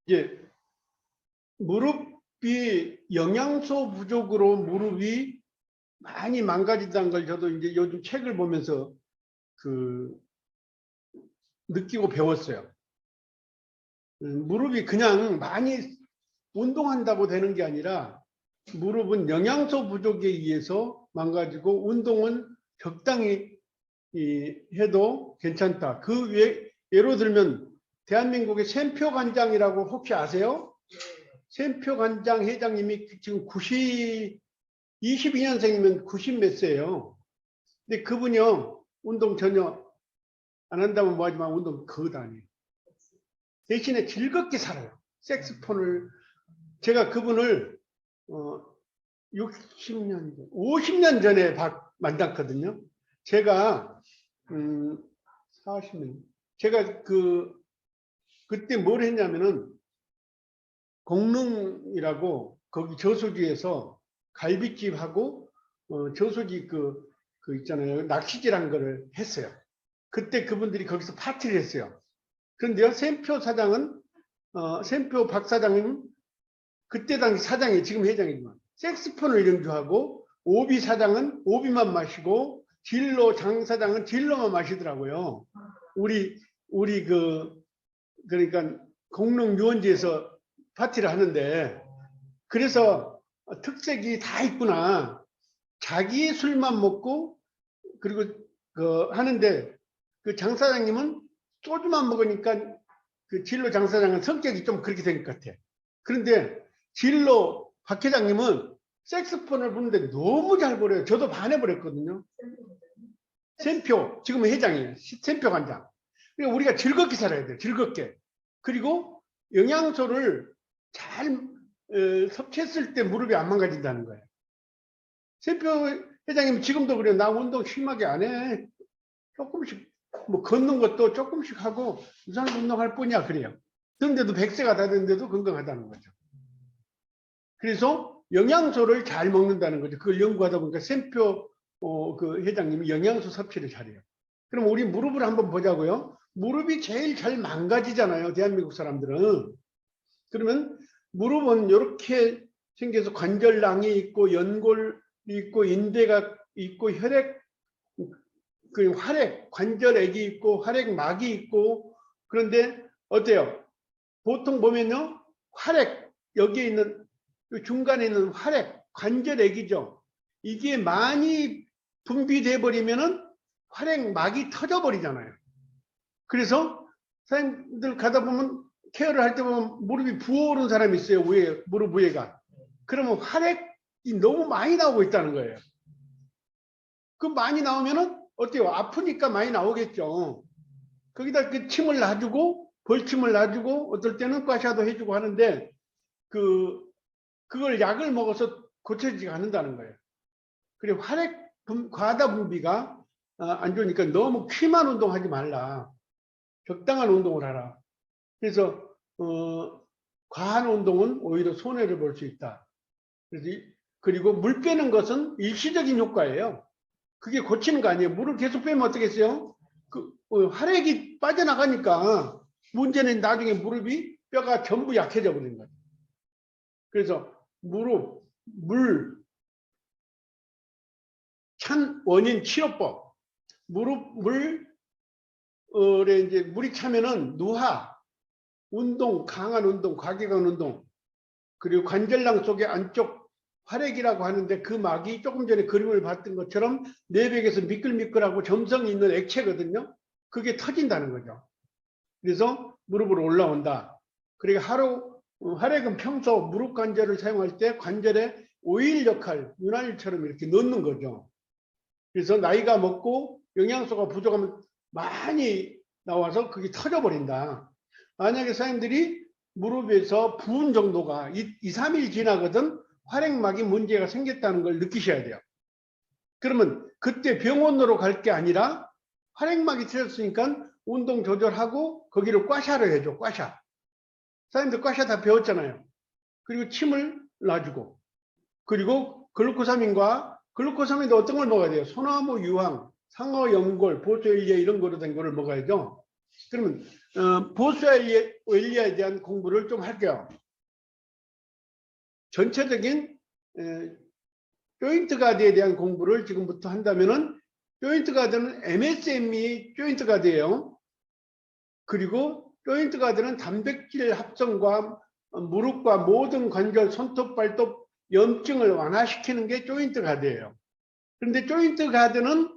이제 무릎이 영양소 부족으로 무릎이 많이 망가진다는 걸 저도 이제 요즘 책을 보면서 느끼고 배웠어요. 무릎이 그냥 많이 운동한다고 되는 게 아니라 무릎은 영양소 부족에 의해서 망가지고 운동은 적당히 해도 괜찮다. 그 외, 예로 들면 대한민국의 샘표 관장이라고 혹시 아세요? 샘표 관장 회장님이 지금 22년생이면 90 몇 세예요. 근데 그분이요, 운동 전혀 안 한다면 뭐하지만 운동 거의 안 해요. 대신에 즐겁게 살아요. 색스폰을. 제가 그분을 60년, 50년 전에 만났거든요. 제가 40년. 제가 그때 뭘 했냐면은 공릉이라고 거기 저수지에서 갈비집하고 저수지 그 있잖아요. 낚시질한 거를 했어요. 그때 그분들이 거기서 파티를 했어요. 그런데요, 샘표 사장은 샘표 박 사장은 그때 당시 사장이 지금 회장이지만 색스폰을 연주하고 오비 사장은 오비만 마시고 진로 장 사장은 진로만 마시더라고요. 우리 그러니까 공릉 유원지에서 파티를 하는데, 그래서 특색이 다 있구나. 자기 술만 먹고 그리고 하는데 그 장 사장님은 소주만 먹으니까 그 진로 장 사장은 성격이 좀 그렇게 된 것 같아. 그런데 진로 박 회장님은 색스폰을 부는데 너무 잘 불어요. 저도 반해버렸거든요. 샘표 지금 회장이에요. 샘표 관장. 그러니까 우리가 즐겁게 살아야 돼요. 즐겁게. 그리고 영양소를 잘 섭취했을 때 무릎이 안 망가진다는 거예요. 샘표 회장님 지금도 그래요. 나 운동 심하게 안 해. 조금씩 뭐 걷는 것도 조금씩 하고 유산소 운동할 뿐이야 그래요. 그런데도 100세가 다 됐는데도 건강하다는 거죠. 그래서 영양소를 잘 먹는다는 거죠. 그걸 연구하다 보니까 샘표 그 회장님이 영양소 섭취를 잘해요. 그럼 우리 무릎을 한번 보자고요. 무릎이 제일 잘 망가지잖아요. 대한민국 사람들은. 그러면 무릎은 이렇게 생겨서 관절낭이 있고 연골이 있고 인대가 있고 혈액, 활액, 관절액이 있고 활액막이 있고. 그런데 어때요? 보통 보면요. 활액, 여기에 있는 중간에 있는 활액, 관절액이죠. 이게 많이 분비돼 버리면은 활액막이 터져 버리잖아요. 그래서 사람들 가다 보면 케어를 할 때 보면 무릎이 부어오른 사람이 있어요. 위에, 무릎 위에가. 그러면 활액이 너무 많이 나오고 있다는 거예요. 그 많이 나오면은 어때요? 아프니까 많이 나오겠죠. 거기다 그 침을 놔주고 벌침을 놔주고 어떨 때는 과샤도 해주고 하는데 그걸 약을 먹어서 고쳐지지 않는다는 거예요. 그리고 활액 과다 분비가 안 좋으니까 너무 심한 운동하지 말라. 적당한 운동을 하라. 그래서 과한 운동은 오히려 손해를 볼 수 있다. 그리고 물 빼는 것은 일시적인 효과예요. 그게 고치는 거 아니에요. 물을 계속 빼면 어떻겠어요? 활액이 빠져나가니까 문제는 나중에 무릎이 뼈가 전부 약해져 버리는 거죠. 그래서 물 찬 원인 치료법. 물에 이제 물이 차면은 누하, 운동, 강한 운동, 과격한 운동, 그리고 관절낭 속의 안쪽 활액이라고 하는데 그 막이 조금 전에 그림을 봤던 것처럼 내벽에서 미끌미끌하고 점성이 있는 액체거든요. 그게 터진다는 거죠. 그래서 무릎으로 올라온다. 그리고 활액은 평소 무릎 관절을 사용할 때 관절에 오일 역할, 윤활유처럼 이렇게 넣는 거죠. 그래서 나이가 먹고 영양소가 부족하면 많이 나와서 그게 터져버린다. 만약에 사람들이 무릎에서 부은 정도가 2, 3일 지나거든 활액막이 문제가 생겼다는 걸 느끼셔야 돼요. 그러면 그때 병원으로 갈 게 아니라 활액막이 터졌으니까 운동 조절하고 거기를 꽈샤를 해줘. 꽈샤. 사람들 꽈샤 다 배웠잖아요. 그리고 침을 놔주고 그리고 글루코사민도 어떤 걸 먹어야 돼요? 소나무 유황, 상어 연골, 보소일제 이런 거로 된 거를 먹어야죠. 그러면 보스웰리아에 대한 공부를 좀 할게요. 전체적인 조인트 가드에 대한 공부를 지금부터 한다면은 조인트 가드는 MSM이 조인트 가드예요. 그리고 조인트 가드는 단백질 합성과 무릎과 모든 관절, 손톱, 발톱 염증을 완화시키는 게 조인트 가드예요. 그런데 조인트 가드는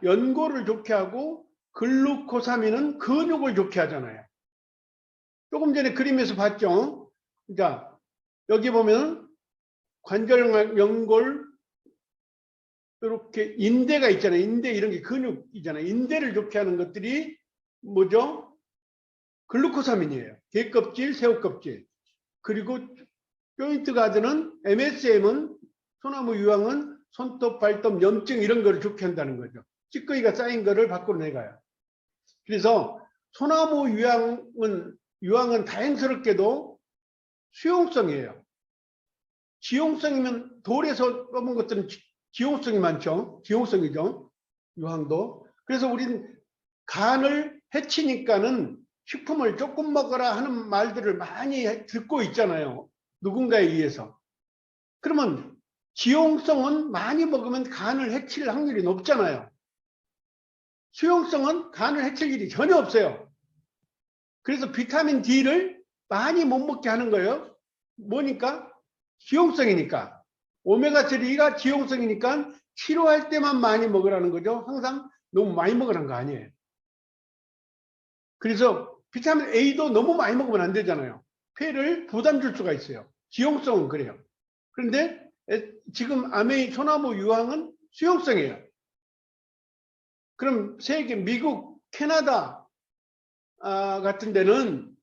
연골을 좋게 하고 글루코사민은 근육을 좋게 하잖아요. 조금 전에 그림에서 봤죠. 그러니까 여기 보면 관절, 연골, 이렇게 인대가 있잖아요. 인대 이런 게 근육이잖아요. 인대를 좋게 하는 것들이 뭐죠? 글루코사민이에요. 게껍질, 새우껍질. 그리고 조인트 가드는 MSM은 소나무 유황은 손톱, 발톱, 염증 이런 거를 좋게 한다는 거죠. 찌꺼기가 쌓인 거를 밖으로 내가요. 그래서 소나무 유황은 다행스럽게도 수용성이에요. 지용성이면 돌에서 뽑은 것들은 지용성이 많죠. 지용성이죠. 유황도. 그래서 우린 간을 해치니까는 식품을 조금 먹어라 하는 말들을 많이 듣고 있잖아요. 누군가에 의해서. 그러면 지용성은 많이 먹으면 간을 해칠 확률이 높잖아요. 수용성은 간을 해칠 일이 전혀 없어요. 그래서 비타민 D를 많이 못 먹게 하는 거예요. 뭐니까? 지용성이니까. 오메가3가 지용성이니까 치료할 때만 많이 먹으라는 거죠. 항상 너무 많이 먹으라는 거 아니에요. 그래서 비타민 A도 너무 많이 먹으면 안 되잖아요. 폐를 부담 줄 수가 있어요. 지용성은 그래요. 그런데 지금 소나무 유황은 수용성이에요. 그럼 세계, 미국, 캐나다 같은 데는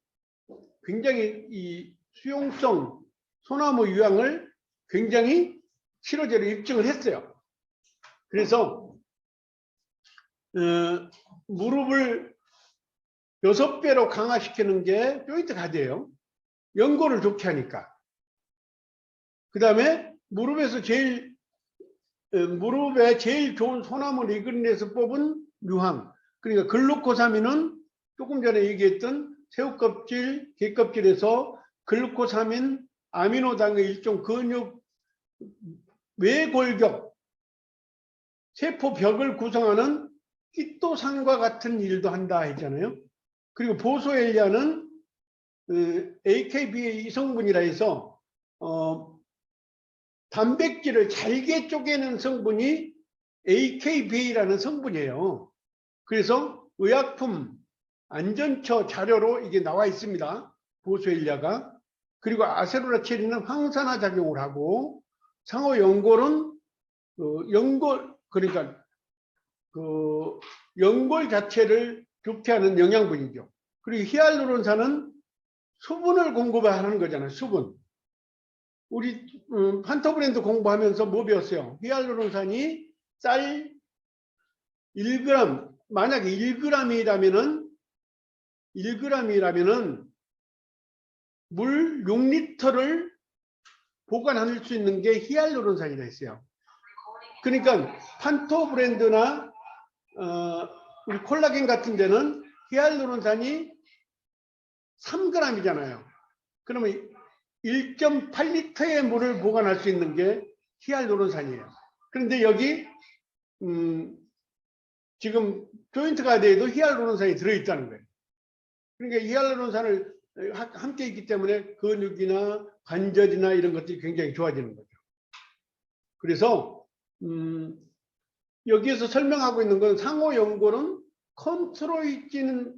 굉장히 이 수용성 소나무 유황을 굉장히 치료제로 입증을 했어요. 그래서 무릎을 6배로 강화시키는 게 조인트 가드예요. 연골을 좋게 하니까. 그 다음에 무릎에 제일 좋은 소나무 리그린에서 뽑은 유황. 그러니까 글루코사민은 조금 전에 얘기했던 새우껍질, 게껍질에서 글루코사민, 아미노당의 일종 근육 외골격, 세포벽을 구성하는 키토산과 같은 일도 한다 했잖아요. 그리고 보소엘리아는 AKBA 성분이라 해서 단백질을 잘게 쪼개는 성분이 AKBA라는 성분이에요. 그래서 의약품 안전처 자료로 이게 나와 있습니다. 보소엘리아가. 그리고 아세로라체린은 항산화 작용을 하고 상호 연골은 그러니까 연골 자체를 좋게 하는 영양분이죠. 그리고 히알루론산은 수분을 공급하는 거잖아요. 수분. 우리 판토브랜드 공부하면서 뭐 배웠어요? 히알루론산이 쌀 1g, 만약에 1g이라면은 물 6리터를 보관할 수 있는 게 히알루론산이라 했어요. 그러니까 판토브랜드나 우리 콜라겐 같은 데는 히알루론산이 3g이잖아요. 그러면 1.8리터의 물을 보관할 수 있는 게 히알루론산이에요. 그런데 여기 지금 조인트 가드에도 히알루론산이 들어있다는 거예요. 그러니까 히알루론산을 함께 있기 때문에 근육이나 관절이나 이런 것들이 굉장히 좋아지는 거죠. 그래서 여기에서 설명하고 있는 건 상호 연골은 컨트로이친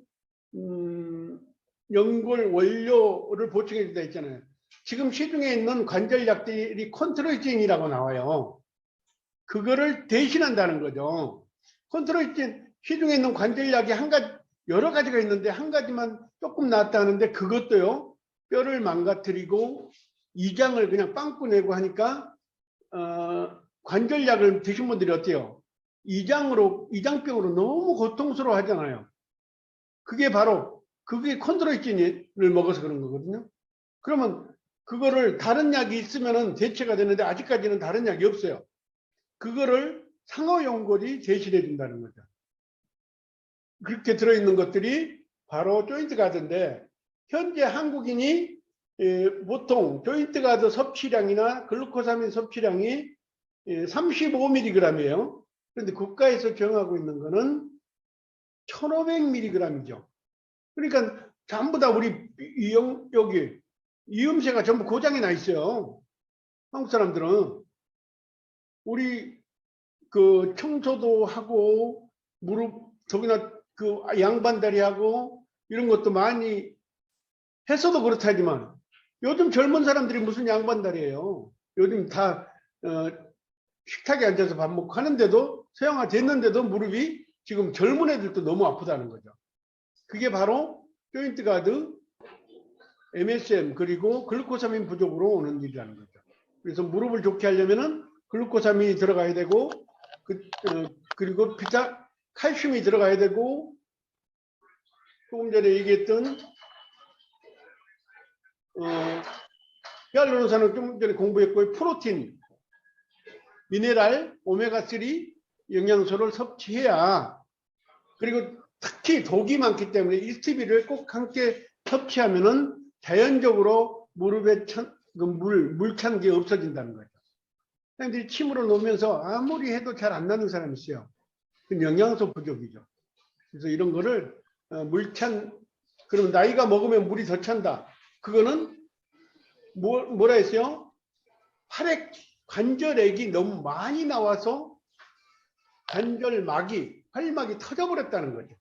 연골 원료를 보충해 준다 했잖아요. 지금 시중에 있는 관절약들이 컨트로이친이라고 나와요. 그거를 대신한다는 거죠. 컨트로이친 시중에 있는 관절약이 여러 가지가 있는데 한 가지만 조금 낫다는데 그것도요 뼈를 망가뜨리고 이장을 그냥 빵꾸 내고 하니까 관절약을 드신 분들이 어때요? 이장병으로 너무 고통스러워 하잖아요. 그게 컨트로이친을 먹어서 그런 거거든요. 그러면 그거를 다른 약이 있으면은 대체가 되는데 아직까지는 다른 약이 없어요. 그거를 상호 연골이 대신해 준다는 거죠. 그렇게 들어있는 것들이 바로 조인트 가드인데 현재 한국인이 보통 조인트 가드 섭취량이나 글루코사민 섭취량이 35mg이에요. 그런데 국가에서 정하고 있는 거는 1500mg이죠. 그러니까 전부 다 우리 여기 이음새가 전부 고장이 나 있어요. 한국 사람들은. 우리 그 청소도 하고 무릎 더구나 그 양반다리 하고 이런 것도 많이 했어도 그렇다지만 요즘 젊은 사람들이 무슨 양반다리예요. 요즘 다 식탁에 앉아서 밥 먹고 하는데도 서양화 됐는데도 무릎이 지금 젊은 애들도 너무 아프다는 거죠. 그게 바로 조인트 가드, MSM 그리고 글루코사민 부족으로 오는 일이라는 거죠. 그래서 무릎을 좋게 하려면은 글루코사민이 들어가야 되고 그리고 칼슘이 들어가야 되고 조금 전에 얘기했던 히알루론산은 좀 전에 공부했고 프로틴, 미네랄, 오메가3 영양소를 섭취해야 그리고 특히 독이 많기 때문에 이스티비를 꼭 함께 섭취하면은 자연적으로 무릎에 물찬 게 없어진다는 거죠. 사람들이 침으로 놓으면서 아무리 해도 잘 안 나는 사람이 있어요. 그건 영양소 부족이죠. 그래서 이런 거를 물찬 그러면 나이가 먹으면 물이 더 찬다. 그거는 뭐라 했어요? 관절액이 너무 많이 나와서 관절막이 활막이 터져버렸다는 거죠.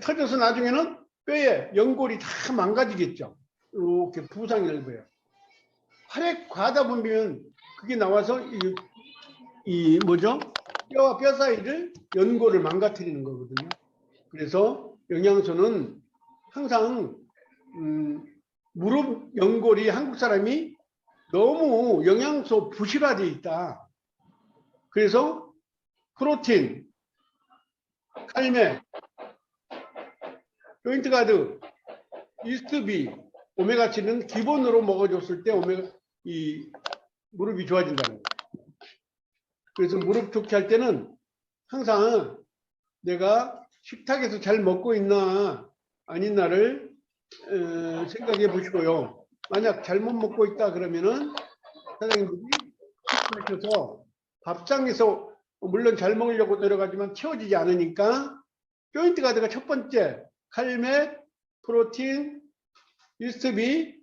터져서 나중에는 뼈에 연골이 다 망가지겠죠. 이렇게 부상이 넓어요. 혈액 과다 분비면 그게 나와서 이 뭐죠? 뼈와 뼈 사이를 연골을 망가뜨리는 거거든요. 그래서 영양소는 항상 무릎 연골이 한국 사람이 너무 영양소 부실화되어 있다. 그래서 프로틴, 칼슘, 조인트 가드, 이스트비, 오메가3는 기본으로 먹어줬을 때 무릎이 좋아진다는 거예요. 그래서 무릎 좋게 할 때는 항상 내가 식탁에서 잘 먹고 있나 아닌나를 생각해 보시고요. 만약 잘못 먹고 있다 그러면은 사장님들이 체크하셔서 밥상에서 물론 잘 먹으려고 노력하지만 채워지지 않으니까 조인트 가드가 첫 번째 칼륨, 프로틴, 이스트비,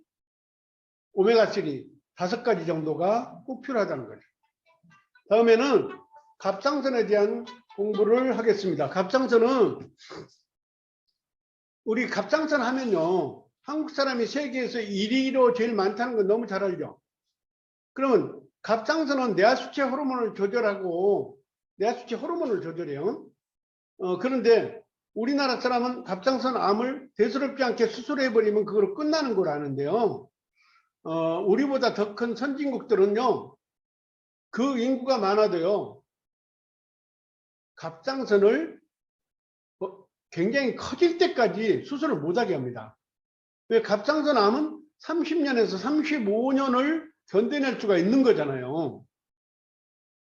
오메가3 5가지 정도가 꼭 필요하다는 거죠. 다음에는 갑상선에 대한 공부를 하겠습니다. 갑상선은 우리 갑상선 하면요. 한국 사람이 세계에서 1위로 제일 많다는 건 너무 잘 알죠. 그러면 갑상선은 뇌하수체 호르몬을 조절하고 뇌하수체 호르몬을 조절해요. 그런데 우리나라 사람은 갑상선 암을 대수롭지 않게 수술해버리면 그걸로 끝나는 걸 아는데요. 우리보다 더 큰 선진국들은요. 그 인구가 많아도요. 갑상선을 굉장히 커질 때까지 수술을 못하게 합니다. 왜 갑상선 암은 30년에서 35년을 견뎌낼 수가 있는 거잖아요.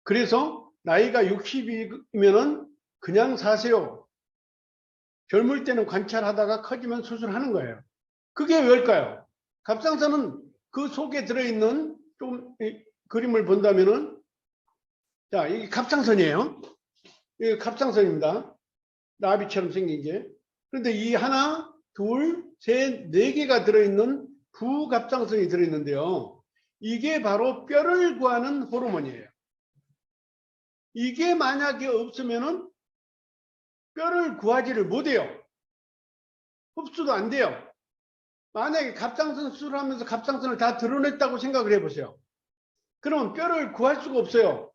그래서 나이가 60이면은 그냥 사세요. 젊을 때는 관찰하다가 커지면 수술하는 거예요. 그게 왜일까요? 갑상선은 그 속에 들어있는 좀 그림을 본다면은 자, 이게 갑상선이에요. 이게 갑상선입니다. 나비처럼 생긴 게. 그런데 이 하나, 둘, 셋, 네 개가 들어있는 부갑상선이 들어있는데요. 이게 바로 뼈를 구하는 호르몬이에요. 이게 만약에 없으면은 뼈를 구하지를 못해요. 흡수도 안 돼요. 만약에 갑상선 수술하면서 갑상선을 다 드러냈다고 생각을 해보세요. 그러면 뼈를 구할 수가 없어요.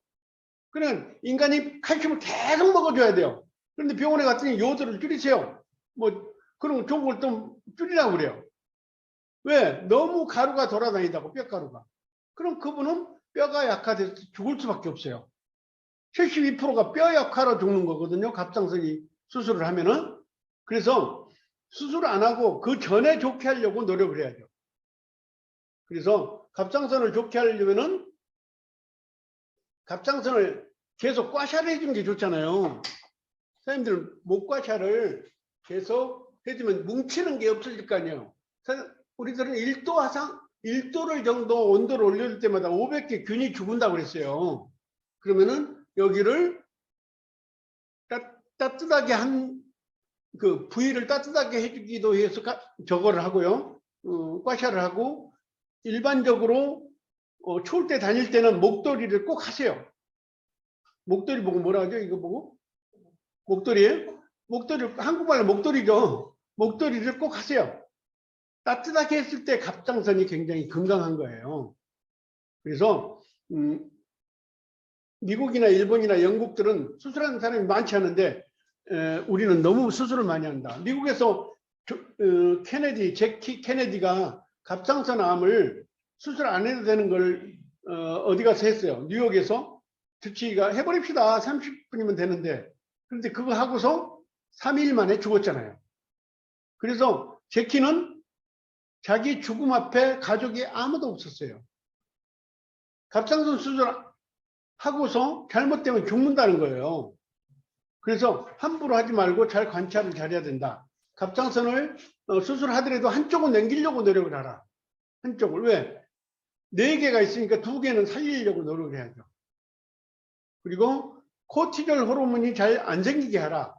그러면 인간이 칼슘을 계속 먹어줘야 돼요. 그런데 병원에 갔더니 요도를 줄이세요. 그럼 좋은 걸 좀 줄이라고 그래요. 왜? 너무 가루가 돌아다니다고, 뼈가루가. 그럼 그분은 뼈가 약화돼서 죽을 수밖에 없어요. 72%가 뼈 약화로 죽는 거거든요. 갑상선이 수술을 하면은. 그래서 수술 안 하고 그 전에 좋게 하려고 노력을 해야죠. 그래서 갑상선을 좋게 하려면은 갑상선을 계속 꽈샤를 해주는 게 좋잖아요. 선생님들은 목과샤를 계속 해주면 뭉치는 게 없어질 거 아니에요. 우리들은 1도 화상, 1도를 정도 온도를 올릴 때마다 500개 균이 죽은다고 그랬어요. 그러면은 여기를 따뜻하게 그 부위를 따뜻하게 해주기도 해서 저거를 하고요. 꽈샤를 하고 일반적으로 추울 때 다닐 때는 목도리를 꼭 하세요. 목도리 보고 뭐라 하죠? 이거 보고? 목도리예요? 목도리, 한국말로 목도리죠. 목도리를 꼭 하세요. 따뜻하게 했을 때 갑상선이 굉장히 건강한 거예요. 그래서 미국이나 일본이나 영국들은 수술하는 사람이 많지 않은데 우리는 너무 수술을 많이 한다. 미국에서 제키 케네디가 갑상선 암을 수술 안 해도 되는 걸 어디 가서 했어요. 뉴욕에서 주치의가 해버립시다. 30분이면 되는데. 그런데 그거 하고서 3일 만에 죽었잖아요. 그래서 제키는 자기 죽음 앞에 가족이 아무도 없었어요. 갑상선 수술 하고서 잘못되면 죽는다는 거예요. 그래서 함부로 하지 말고 잘 관찰을 잘해야 된다. 갑상선을 수술하더라도 한쪽은 남기려고 노력을 하라. 한쪽을. 왜? 4개가 있으니까 2개는 살리려고 노력을 해야죠. 그리고 코티졸 호르몬이 잘 안 생기게 하라.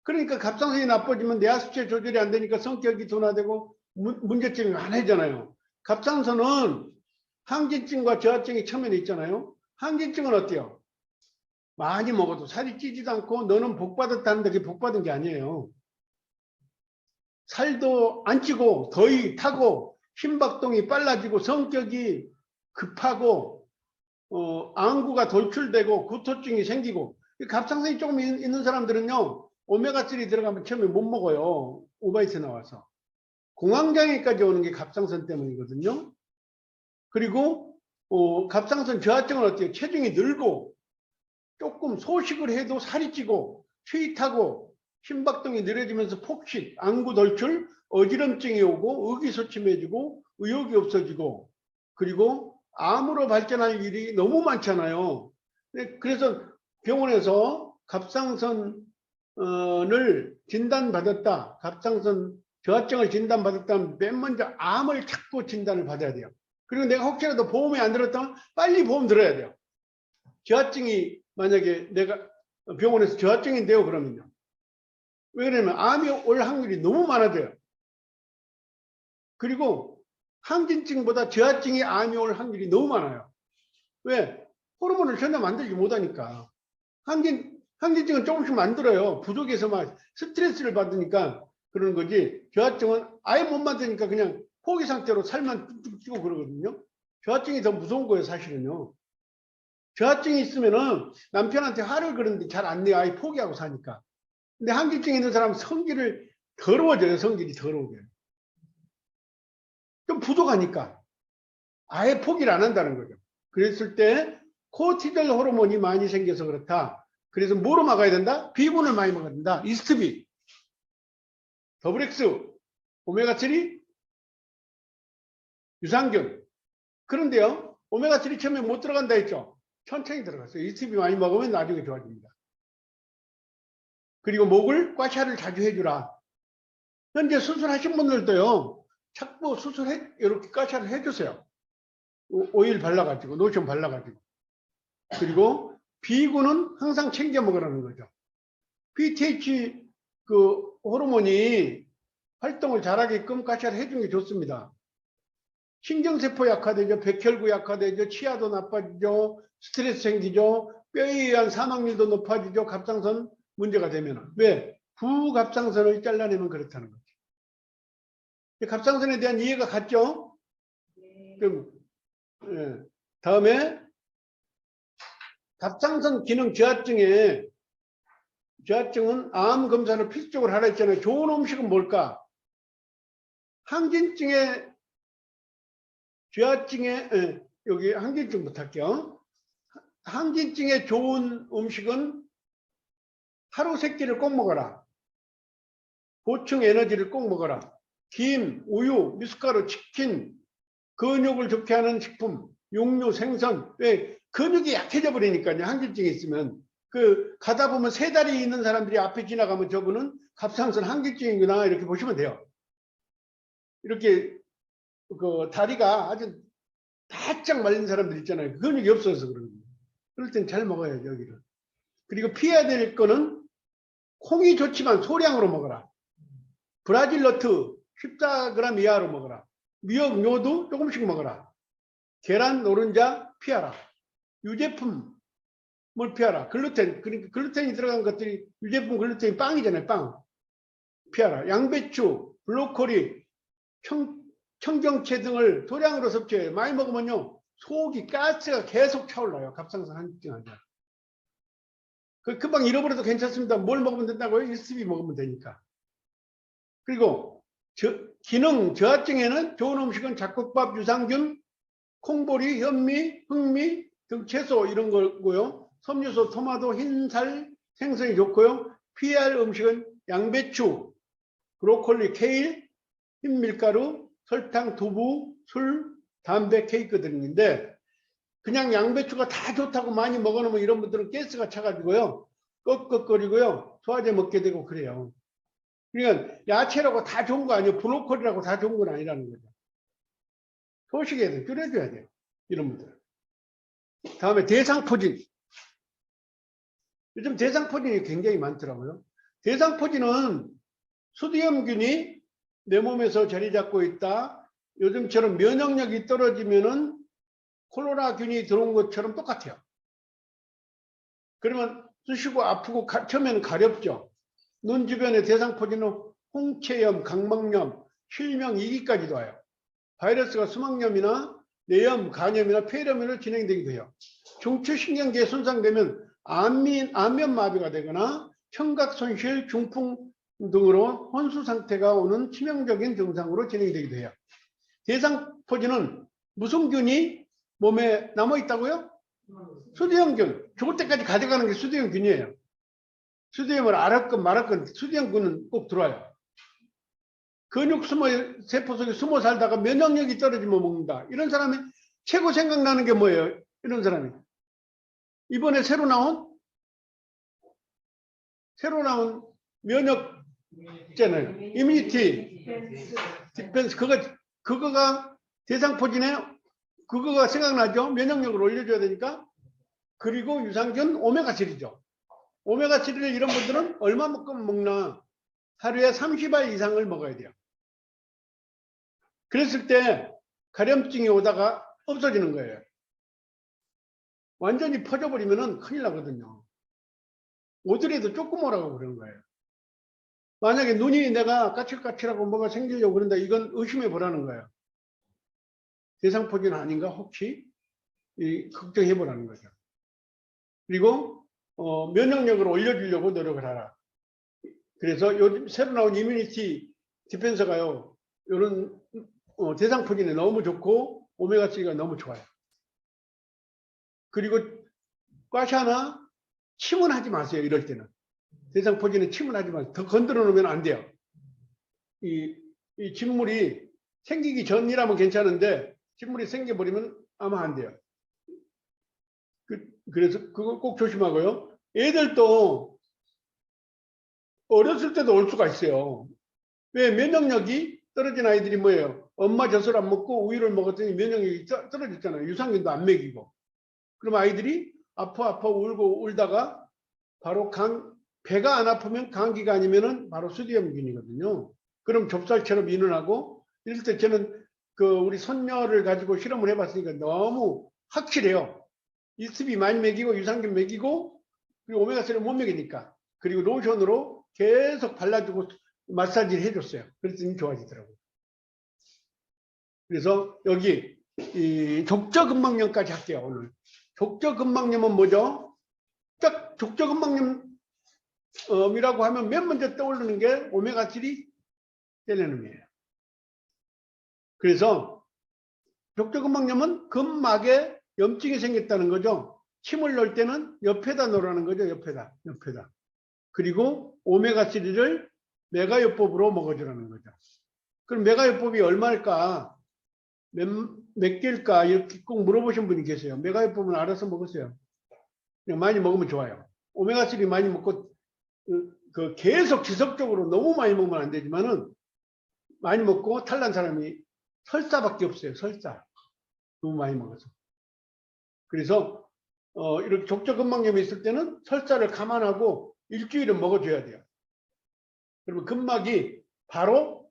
그러니까 갑상선이 나빠지면 내하수체 조절이 안 되니까 성격이 둔화되고 문제점이 많아지잖아요. 갑상선은 항진증과 저하증이 처음에 있잖아요. 항진증은 어때요? 많이 먹어도 살이 찌지도 않고 너는 복 받았다는데 그게 복 받은 게 아니에요. 살도 안 찌고 더위 타고 심박동이 빨라지고 성격이 급하고 안구가 돌출되고 구토증이 생기고 갑상선이 조금 있는 사람들은요 오메가3 들어가면 처음에 못 먹어요. 오바이트 나와서 공황장애까지 오는 게 갑상선 때문이거든요. 그리고 갑상선 저하증은 어때요? 체중이 늘고 조금 소식을 해도 살이 찌고 추위 타고 심박동이 느려지면서 폭식, 안구 돌출, 어지럼증이 오고 의기소침해지고 의욕이 없어지고 그리고 암으로 발전할 일이 너무 많잖아요. 그래서 병원에서 갑상선을 진단받았다. 갑상선 저하증을 진단받았다면 맨 먼저 암을 찾고 진단을 받아야 돼요. 그리고 내가 혹시라도 보험이 안 들었다면 빨리 보험 들어야 돼요. 저하증이 만약에 내가 병원에서 저하증인데요 그러면요. 왜 그러냐면 암이 올 확률이 너무 많아져요. 그리고 항진증보다 저하증이 암이 올 확률이 너무 많아요. 왜? 호르몬을 전혀 만들지 못하니까. 항진증은 조금씩 만들어요. 부족해서 막 스트레스를 받으니까 그러는 거지. 저하증은 아예 못 만드니까 그냥 포기 상태로 살만 뚝뚝 찌고 그러거든요. 저하증이 더 무서운 거예요, 사실은요. 저하증이 있으면은 남편한테 화를 그러는데 잘 안 내요. 아예 포기하고 사니까. 근데 항진증 있는 사람은 성질을 더러워져요. 성질이 더러워져요. 좀 부족하니까. 아예 포기를 안 한다는 거죠. 그랬을 때 코티졸 호르몬이 많이 생겨서 그렇다. 그래서 뭐로 막아야 된다? B군을 많이 막아야 된다. 이스트비, 더블엑스, 오메가3, 유산균. 그런데요. 오메가3 처음에 못 들어간다 했죠. 천천히 들어갔어요. 이스트비 많이 먹으면 나중에 좋아집니다. 그리고 목을 꽈샤를 자주 해주라. 현재 수술하신 분들도요. 자꾸 이렇게 꽈샤를 해주세요. 오일 발라가지고 로션 발라가지고. 그리고 B군은 항상 챙겨 먹으라는 거죠. PTH 그 호르몬이 활동을 잘하게끔 꽈샤를 해주는 게 좋습니다. 신경세포 약화되죠. 백혈구 약화되죠. 치아도 나빠지죠. 스트레스 생기죠. 뼈에 의한 사망률도 높아지죠. 갑상선 문제가 되면. 왜? 부갑상선을 잘라내면 그렇다는 거죠. 갑상선에 대한 이해가 갔죠? 그럼 다음에 갑상선 기능 저하증은 암 검사를 필수적으로 하라 했잖아요. 좋은 음식은 뭘까? 항진증의 저하증의 여기 항진증부터 할게요. 항진증에 좋은 음식은 하루 3끼를 꼭 먹어라. 보충 에너지를 꼭 먹어라. 김, 우유, 미숫가루, 치킨, 근육을 좋게 하는 식품, 육류, 생선. 왜? 근육이 약해져 버리니까요. 항진증이 있으면. 그 가다 보면 세 다리 있는 사람들이 앞에 지나가면 저분은 갑상선 한기증이구나 이렇게 보시면 돼요. 이렇게 그 다리가 아주 바짝 말린 사람들 있잖아요. 근육이 없어서 그런 거예요. 그럴 땐 잘 먹어야죠, 여기를. 그리고 피해야 될 거는 콩이 좋지만 소량으로 먹어라. 브라질 너트 14g 이하로 먹어라. 미역, 뇨도 조금씩 먹어라. 계란, 노른자 피하라. 유제품을 피하라. 글루텐, 그러니까 글루텐이 들어간 것들이 유제품 글루텐이 빵이잖아요. 빵. 피하라. 양배추, 브로콜리, 청경채 등을 소량으로 섭취해요. 많이 먹으면요. 속이 가스가 계속 차올라요. 갑상선 한증 환자. 그 금방 잃어버려도 괜찮습니다. 뭘 먹으면 된다고요? 일습이 먹으면 되니까. 그리고 기능 저하증에는 좋은 음식은 잡곡밥, 유산균, 콩보리, 현미, 흑미 등 채소 이런 거고요. 섬유소, 토마토, 흰살, 생선이 좋고요. 피해야 할 음식은 양배추, 브로콜리, 케일, 흰밀가루, 설탕, 두부, 술, 담배, 케이크 등인데 그냥 양배추가 다 좋다고 많이 먹어놓으면 이런 분들은 가스가 차가지고요. 꺽꺽거리고요. 소화제 먹게 되고 그래요. 그러니까 야채라고 다 좋은 거 아니에요. 브로콜리라고 다 좋은 건 아니라는 거죠. 소식에 대해 줄여줘야 돼요. 이런 분들. 다음에 대상포진. 요즘 대상포진이 굉장히 많더라고요. 대상포진은 수두염균이 내 몸에서 자리 잡고 있다. 요즘처럼 면역력이 떨어지면은 콜로라균이 들어온 것처럼 똑같아요. 그러면 쑤시고 아프고 처음에는 가렵죠. 눈 주변에 대상포진은 홍채염, 각막염, 실명, 이기까지도 와요. 바이러스가 수막염이나 뇌염, 간염이나 폐렴으로 진행되기도 해요. 중추신경계에 손상되면 안면마비가 되거나 청각 손실, 중풍 등으로 혼수 상태가 오는 치명적인 증상으로 진행되기도 해요. 대상포진은 무슨 균이 몸에 남아있다고요? 수두염균. 죽을 때까지 가져가는 게 수두염균이에요. 수두염을 알았건 말았건 수두염균은 꼭 들어와요. 근육 세포 속에 숨어 살다가 면역력이 떨어지면 먹는다. 이런 사람이 최고 생각나는 게 뭐예요? 이런 사람이. 이번에 새로 나온 면역 있잖아요. 이뮤니티 디펜스. 그거가 대상포진에 그거가 생각나죠? 면역력을 올려줘야 되니까. 그리고 유산균 오메가3죠. 오메가3를 이런 분들은 얼마만큼 먹나? 하루에 30알 이상을 먹어야 돼요. 그랬을 때 가려움증이 오다가 없어지는 거예요. 완전히 퍼져버리면 큰일 나거든요. 오더라도 조금 오라고 그러는 거예요. 만약에 눈이 내가 까칠까칠하고 뭐가 생기려고 그런다, 이건 의심해 보라는 거예요. 대상포진 아닌가 혹시 걱정해 보라는 거죠. 그리고 면역력을 올려주려고 노력을 하라. 그래서 요즘 새로 나온 이뮤니티 디펜서가요, 이런 대상포진에 너무 좋고 오메가3가 너무 좋아요. 그리고 과샤나 침은 하지 마세요. 이럴 때는 대상포진에 침은 하지 마세요. 더 건드려 놓으면 안 돼요. 이 진물이 생기기 전이라면 괜찮은데 진물이 생겨버리면 아마 안 돼요. 그래서 그거 꼭 조심하고요. 애들도 어렸을 때도 올 수가 있어요. 왜? 면역력이 떨어진 아이들이 뭐예요? 엄마 젖을 안 먹고 우유를 먹었더니 면역력이 떨어졌잖아요. 유산균도 안 먹이고. 그럼 아이들이 아파 울다가 바로 배가 안 아프면 감기가 아니면은 바로 수두염균이거든요. 그럼 좁쌀처럼 인원하고, 이럴 때 저는 우리 손녀를 가지고 실험을 해봤으니까 너무 확실해요. 이습이 많이 먹이고 유산균 먹이고 그리고 오메가3를 못 먹이니까. 그리고 로션으로 계속 발라주고 마사지를 해줬어요. 그랬더니 좋아지더라고요. 그래서 여기 이 족저근막염까지 할게요. 오늘 족저근막염은 뭐죠? 딱 족저근막염이라고 하면 맨 먼저 떠오르는 게 오메가3 셀레늄이에요. 그래서 족저근막염은 근막에 염증이 생겼다는 거죠. 침을 넣을 때는 옆에다 놓으라는 거죠. 옆에다. 그리고 오메가3를 메가요법으로 먹어주라는 거죠. 그럼 메가요법이 얼마일까? 몇 개일까? 이렇게 꼭 물어보신 분이 계세요. 메가요법은 알아서 먹으세요. 그냥 많이 먹으면 좋아요. 오메가3 많이 먹고 계속 지속적으로 너무 많이 먹으면 안 되지만은 많이 먹고 탈난 사람이 설사밖에 없어요. 설사. 너무 많이 먹어서. 그래서 이렇게 족저근막염이 있을 때는 설사를 감안하고 일주일은 먹어줘야 돼요. 그러면 근막이 바로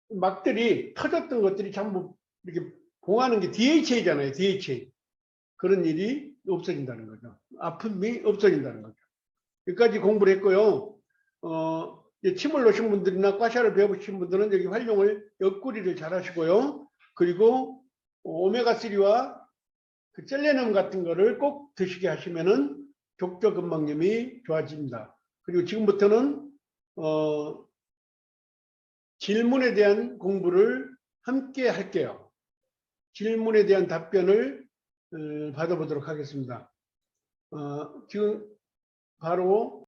막들이 터졌던 것들이 전부 이렇게 봉하는 게 DHA잖아요. DHA. 그런 일이 없어진다는 거죠. 아픔이 없어진다는 거죠. 여기까지 공부를 했고요. 침을 놓으신 분들이나 과샤를 배워보신 분들은 여기 활용을 옆구리를 잘 하시고요. 그리고 오메가3와 그 셀레늄 같은 거를 꼭 드시게 하시면은 족저근막염이 좋아집니다. 그리고 지금부터는 질문에 대한 공부를 함께 할게요. 질문에 대한 답변을 받아보도록 하겠습니다. 지금 바로